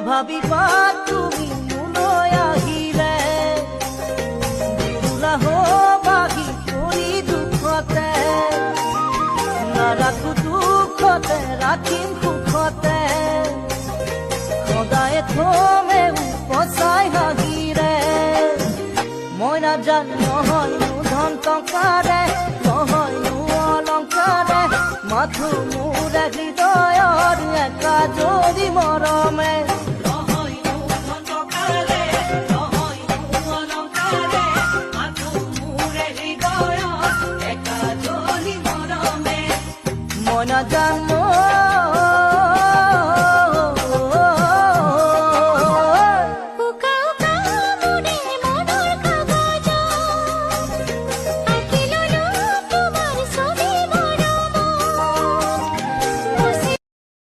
নাভাবিবা তুমি মোলৈ আহিলে বিহুলা হবাহি কৰি দুখতে নাৰাখো দুখতে ৰাখিম সুখতে সদায় থমে উপচাই হাঁহিৰে মই নাজানো নহয়নো ধন টকাৰে নহয়নো অলংকাৰে মাথো মোৰ